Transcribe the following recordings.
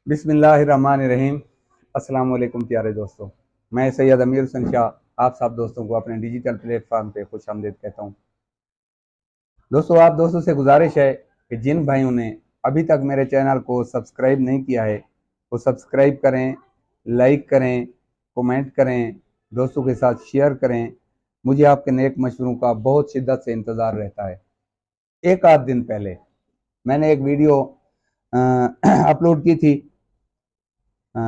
बिस्मिल्लाहिर्रहमानिर्रहीम। अस्सलाम वालेकुम प्यारे दोस्तों, मैं सैयद अमीर हुसैन शाह आप सब दोस्तों को अपने डिजिटल प्लेटफॉर्म पे खुश आमदीद कहता हूँ। दोस्तों, आप दोस्तों से गुजारिश है कि जिन भाइयों ने अभी तक मेरे चैनल को सब्सक्राइब नहीं किया है वो सब्सक्राइब करें, लाइक करें, कमेंट करें, दोस्तों के साथ शेयर करें। मुझे आपके नेक मशवरों का बहुत शिद्दत से इंतज़ार रहता है। एक आध दिन पहले मैंने एक वीडियो अपलोड की थी। अ,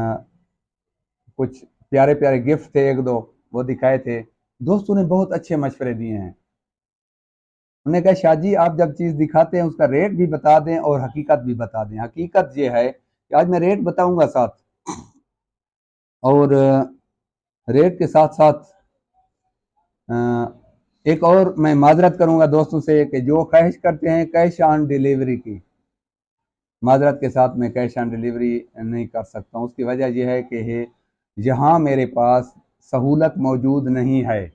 कुछ प्यारे प्यारे गिफ्ट थे, एक दो वो दिखाए थे। दोस्तों ने बहुत अच्छे मशवरे दिए हैं। उन्होंने कहा, शाह जी आप जब चीज़ दिखाते हैं उसका रेट भी बता दें और हकीकत भी बता दें। हकीकत ये है कि आज मैं रेट बताऊंगा साथ, और रेट के साथ साथ एक और मैं माजरत करूंगा दोस्तों से कि जो ख्वाहिश करते हैं कैश ऑन डिलीवरी की, माजरत के साथ मैं कैश ऑन डिलीवरी नहीं कर सकता हूँ। उसकी वजह यह है कि यहाँ मेरे पास सहूलत मौजूद नहीं है।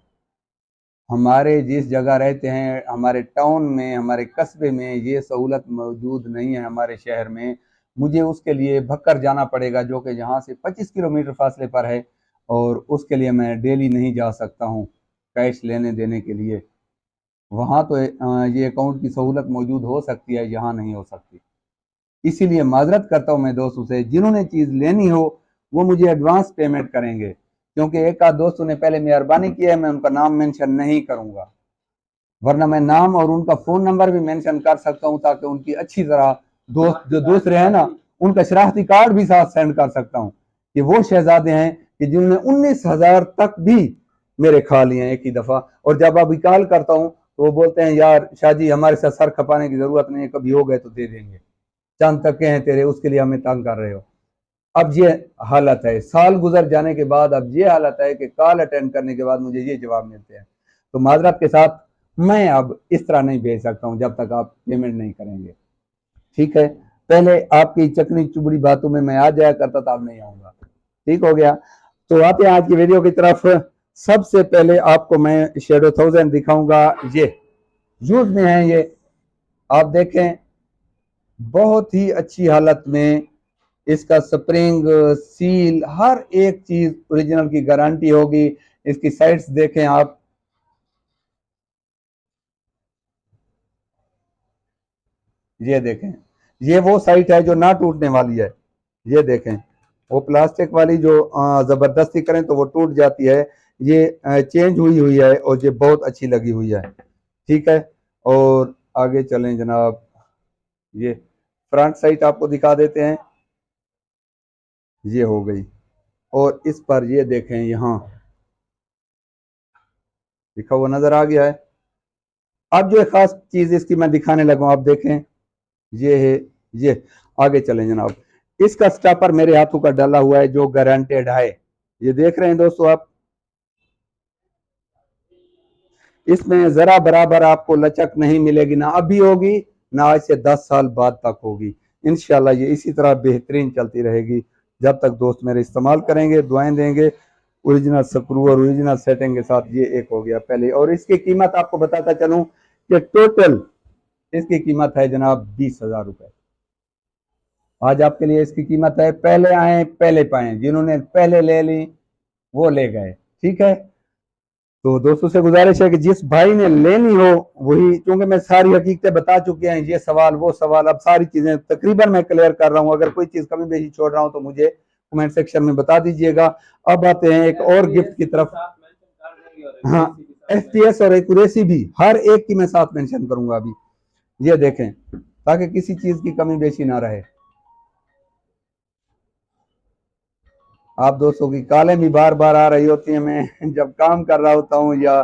हमारे जिस जगह रहते हैं, हमारे टाउन में, हमारे कस्बे में ये सहूलत मौजूद नहीं है। हमारे शहर में मुझे उसके लिए भक्कर जाना पड़ेगा, जो कि यहाँ से 25 किलोमीटर फासले पर है, और उसके लिए मैं डेली नहीं जा सकता हूँ कैश लेने देने के लिए। वहाँ तो ये अकाउंट की सहूलत मौजूद हो सकती है, यहाँ नहीं हो सकती। इसीलिए माजरत करता हूँ मैं दोस्तों से, जिन्होंने चीज़ लेनी हो वो मुझे एडवांस पेमेंट करेंगे, क्योंकि एक आध दोस्तों ने पहले मेहरबानी की है, मैं उनका नाम मेंशन नहीं करूंगा, वरना मैं नाम और उनका फ़ोन नंबर भी मेंशन कर सकता हूं, ताकि उनकी अच्छी तरह दोस्त जो दूसरे हैं ना, उनका शनाख्ती कार्ड भी साथ सेंड कर सकता हूं कि वो शहजादे हैं कि जिन्होंने 19,000 तक भी मेरे खा लिए हैं एक ही दफ़ा। और जब अभी कॉल करता हूं तो वो बोलते हैं, यार शाह जी हमारे साथ सर खपाने की ज़रूरत नहीं है, कभी हो गए तो दे देंगे, चंद तक के हैं तेरे, उसके लिए हमें तंग कर रहे हो। अब ये हालत है, साल गुजर जाने के बाद अब ये हालत है कि कॉल अटेंड करने के बाद मुझे ये जवाब मिलते हैं। तो माजरत के साथ मैं अब इस तरह नहीं भेज सकता हूं जब तक आप पेमेंट नहीं करेंगे। ठीक है, पहले आपकी चकनी चुबड़ी बातों में मैं आ जाया करता था, अब नहीं आऊंगा। ठीक हो गया। तो आते हैं आज की वीडियो की तरफ। सबसे पहले आपको मैं शेडो 1000 दिखाऊंगा। ये यूज में है, ये आप देखें, बहुत ही अच्छी हालत में। इसका स्प्रिंग, सील, हर एक चीज ओरिजिनल की गारंटी होगी। इसकी साइड्स देखें आप, ये देखें, ये वो साइट है जो ना टूटने वाली है। ये देखें, वो प्लास्टिक वाली जो जबरदस्ती करें तो वो टूट जाती है। ये चेंज हुई हुई है और ये बहुत अच्छी लगी हुई है। ठीक है, और आगे चलें जनाब। ये फ्रंट साइड आपको दिखा देते हैं, ये हो गई। और इस पर ये देखें, यहाँ लिखा हुआ नजर आ गया है। अब जो एक खास चीज इसकी मैं दिखाने लगा, आप देखें, ये है, ये आगे चलें जनाब। इसका स्टॉपर मेरे हाथों का डाला हुआ है जो गारंटेड है। ये देख रहे हैं दोस्तों आप, इसमें जरा बराबर आपको लचक नहीं मिलेगी, ना अभी होगी ना आज से 10 साल बाद तक होगी। इंशाल्लाह ये इसी तरह बेहतरीन चलती रहेगी जब तक दोस्त मेरे इस्तेमाल करेंगे, दुआएं देंगे। ओरिजिनल स्क्रू और ओरिजिनल सेटिंग के साथ ये एक हो गया पहले। और इसकी कीमत आपको बताता चलूं कि टोटल इसकी कीमत है जनाब 20,000 रुपए। आज आपके लिए इसकी कीमत है, पहले आए पहले पाए, जिन्होंने पहले ले ली वो ले गए। ठीक है, तो दोस्तों से गुजारिश है कि जिस भाई ने लेनी हो वही, क्योंकि मैं सारी हकीकतें बता चुके हैं, ये सवाल वो सवाल, अब सारी चीजें तकरीबन मैं क्लियर कर रहा हूं। अगर कोई चीज कमी बेशी छोड़ रहा हूं तो मुझे कमेंट सेक्शन में बता दीजिएगा। अब आते हैं एक और गिफ्ट की तरफ। हाँ, FPS और एक्यूरेसी भी हर एक की मैं साथ मेंशन करूंगा अभी। ये देखें, ताकि किसी चीज की कमी बेशी ना रहे। आप दोस्तों की कॉलें भी बार बार आ रही होती हैं, मैं जब काम कर रहा होता हूँ, या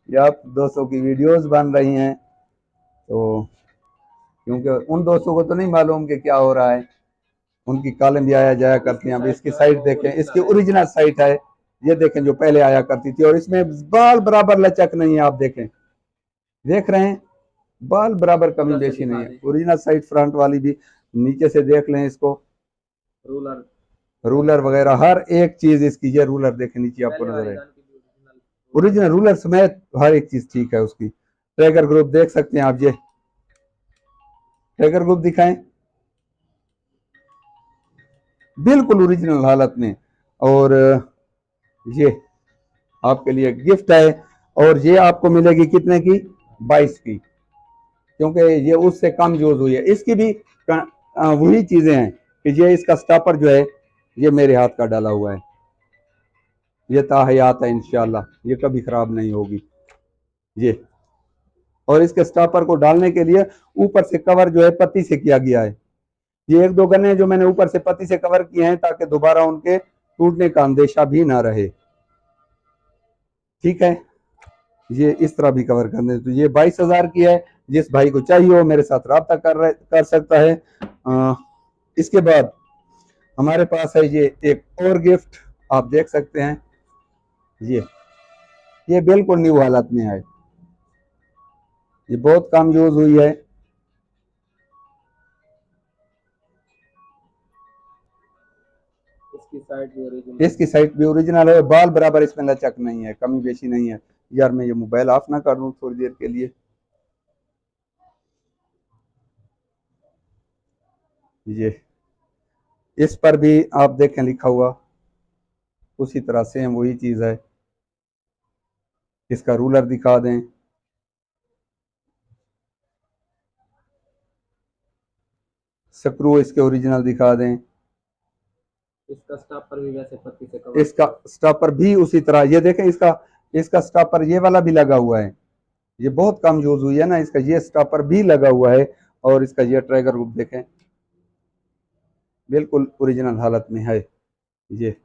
दोस्तों की वीडियोस बन रही हैं, तो क्योंकि उन दोस्तों को तो नहीं मालूम कि क्या हो रहा है, उनकी कॉलें भी आया जाया करती हैं। अब इसकी साइट देखें, इसकी ओरिजिनल साइट है, ये देखें जो पहले आया करती थी, और इसमें बाल बराबर लचक नहीं है। आप देखें, देख रहे हैं, बाल बराबर कमी बेशी नहीं है। ओरिजिनल साइट फ्रंट वाली भी, नीचे से देख लें इसको, रूलर रूलर वगैरह हर एक चीज इसकी, ये रूलर देखें नीचे आपको नजर है, ओरिजिनल रूलर समेत हर एक चीज ठीक है उसकी। ट्रैगर ग्रुप देख सकते हैं आप, ये ट्रैगर ग्रुप दिखाएं, बिल्कुल ओरिजिनल हालत में। और ये आपके लिए गिफ्ट है, और ये आपको मिलेगी कितने की, 22 की, क्योंकि ये उससे कम यूज हुई है। इसकी भी वही चीजें हैं कि ये इसका स्टॉपर जो है ये मेरे हाथ का डाला हुआ है, ये ताहयात है इंशाल्लाह, ये कभी खराब नहीं होगी ये। और इसके स्टॉपर को डालने के लिए ऊपर से कवर जो है पत्ती से किया गया है। ये एक दो गन्ने जो मैंने ऊपर से पत्ती से कवर किए हैं ताकि दोबारा उनके टूटने का अंदेशा भी ना रहे। ठीक है, ये इस तरह भी कवर करने, तो ये 22,000 की है। जिस भाई को चाहिए वो मेरे साथ रब्ता कर सकता है। इसके बाद हमारे पास है ये एक और गिफ्ट, आप देख सकते हैं, ये बिल्कुल न्यू हालत में है, ये बहुत कम यूज हुई है। इसकी साइड भी ओरिजिनल है, बाल बराबर इसमें लचक नहीं है, कमी बेशी नहीं है। यार मैं ये मोबाइल ऑफ ना कर दूं थोड़ी देर के लिए। ये इस पर भी आप देखें लिखा हुआ उसी तरह से वही चीज है। इसका रूलर दिखा दें, स्क्रू इसके ओरिजिनल दिखा दें, इसका स्टॉपर भी वैसे पत्ती से कवर, इसका स्टॉपर भी उसी तरह, ये देखें इसका इसका स्टॉपर ये वाला भी लगा हुआ है, ये बहुत कम यूज हुई है ना, इसका ये स्टॉपर भी लगा हुआ है। और इसका ये ट्रैगर ग्रुप देखें, बिल्कुल ओरिजिनल हालत में है ये।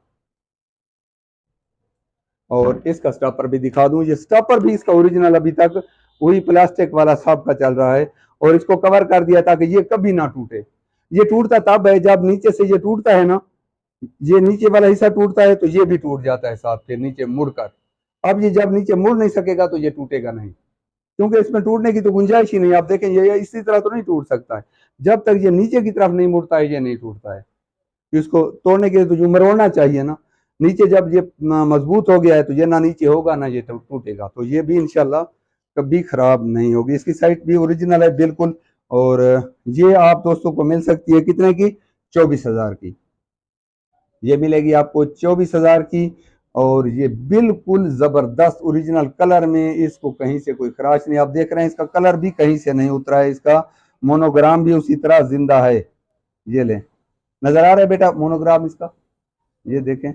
और इसका स्टॉपर भी दिखा दूं, ये स्टॉपर भी इसका ओरिजिनल अभी तक वही प्लास्टिक वाला साहब का चल रहा है। और इसको कवर कर दिया ताकि ये कभी ना टूटे। ये टूटता तब है जब नीचे से ये टूटता है ना, ये नीचे वाला हिस्सा टूटता है तो ये भी टूट जाता है साथ के नीचे मुड़कर। अब ये जब नीचे मुड़ नहीं सकेगा तो ये टूटेगा नहीं, क्योंकि इसमें टूटने की तो गुंजाइश ही नहीं। आप देखें ये इसी तरह तो नहीं टूट सकता है, जब तक ये नीचे की तरफ नहीं मुड़ता है ये नहीं टूटता है। इसको तोड़ने के लिए तो जो मरोड़ना चाहिए ना, नीचे जब ये मजबूत हो गया है तो ये ना नीचे होगा ना ये टूटेगा, तो ये भी इंशाल्लाह कभी खराब नहीं होगी। इसकी साइट भी ओरिजिनल है बिल्कुल। और ये आप दोस्तों को मिल सकती है कितने की, 24,000 की, ये मिलेगी आपको 24,000 की। और ये बिल्कुल जबरदस्त ओरिजिनल कलर में, इसको कहीं से कोई खराश नहीं। आप देख रहे हैं इसका कलर भी कहीं से नहीं उतरा है, इसका मोनोग्राम भी उसी तरह जिंदा है। ये ले, नजर आ रहा है बेटा मोनोग्राम इसका, ये देखें,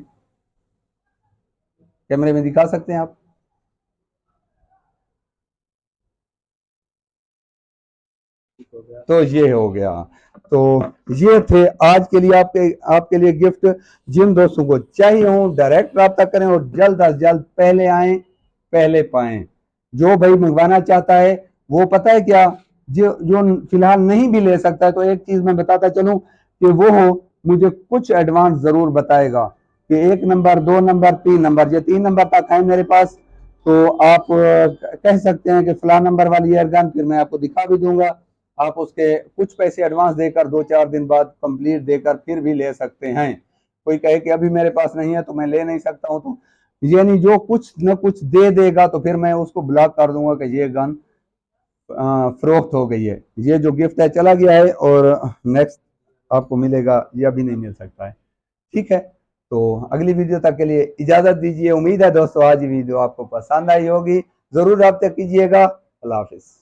कैमरे में दिखा सकते हैं आप। तो ये हो गया। तो ये थे आज के लिए आपके लिए गिफ्ट। जिन दोस्तों को चाहिए हो डायरेक्ट रब्ता करें और जल्द अज जल्द पहले आए पहले पाएं। जो भाई मंगवाना चाहता है वो पता है क्या, जो जो फिलहाल नहीं भी ले सकता है, तो एक चीज मैं बताता चलूं कि वो मुझे कुछ एडवांस जरूर बताएगा कि 1 नंबर 2 नंबर 3 नंबर, ये 3 नंबर तक है मेरे पास, तो आप कह सकते हैं कि फला नंबर वाली एयरगन, फिर मैं आपको दिखा भी दूंगा। आप उसके कुछ पैसे एडवांस देकर 2-4 दिन बाद कंप्लीट देकर फिर भी ले सकते हैं। कोई कहे कि अभी मेरे पास नहीं है तो मैं ले नहीं सकता हूं, तो ये नहीं, जो कुछ न कुछ दे देगा तो फिर मैं उसको ब्लॉक कर दूंगा कि ये गन फरोख्त हो गई है। ये जो गिफ्ट है चला गया है और नेक्स्ट आपको मिलेगा, ये अभी नहीं मिल सकता है। ठीक है, तो अगली वीडियो तक के लिए इजाजत दीजिए। उम्मीद है दोस्तों आज वीडियो आपको पसंद आई होगी, जरूर रब्ता कीजिएगा। अल्लाह हाफिज।